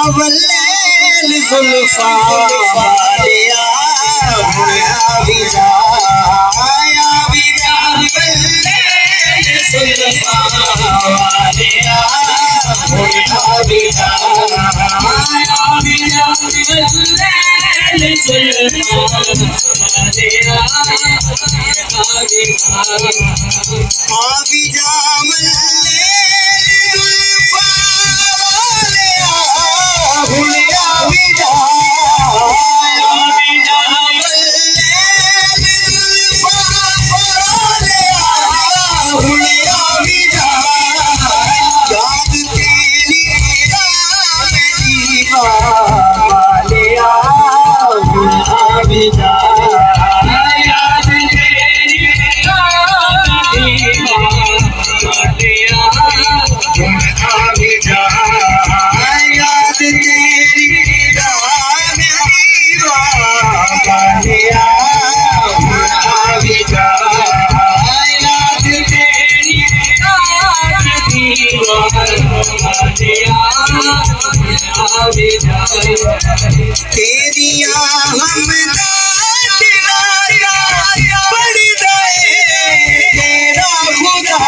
वल्लैल जुल्फा वालिया भी जा वल्लैल जुल्फा वालिया भी जा वल्लैल जुल्फा वालिया भी जा तेरिया हम पड़ गए तेरा खुदा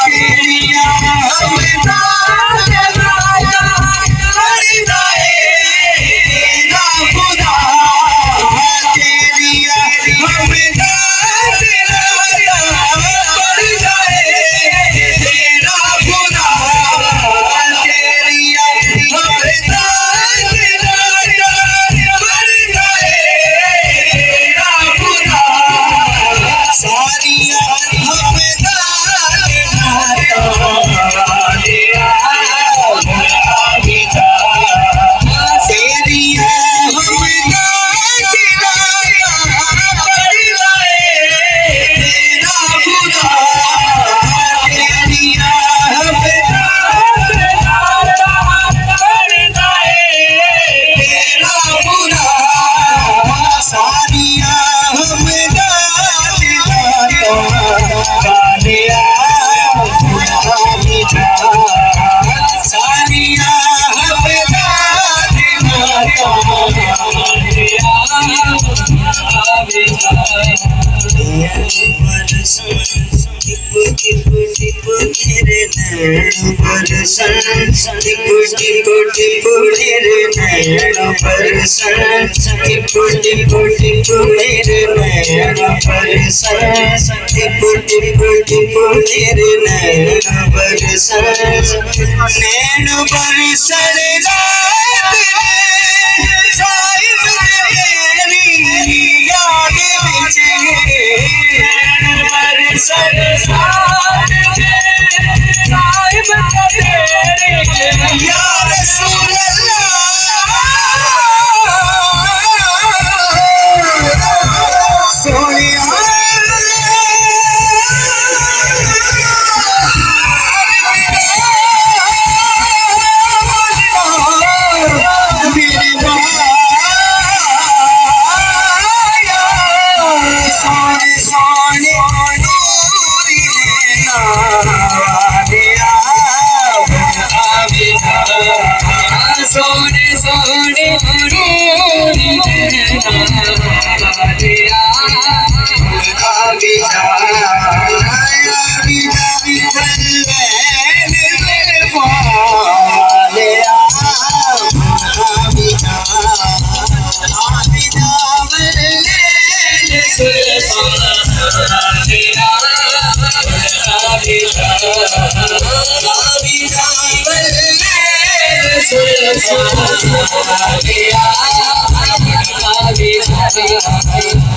तेरिया हम पड़ गए तेरा खुदा तेरिया हम पड़ गए तेरा खुदा तेरिया टिप टिप मेरे नैन बरसन टिप टिप टिप मेरे नैन बरसन टिप टिप टिप मेरे नैन बरसन टिप टिप टिप मेरे नैन बरसन नैन बरसन रात में साहिब तेरी याद विच नैन बरसन या रसूल अल्लाह सोनिया मेरी सोने सोने सोने सोने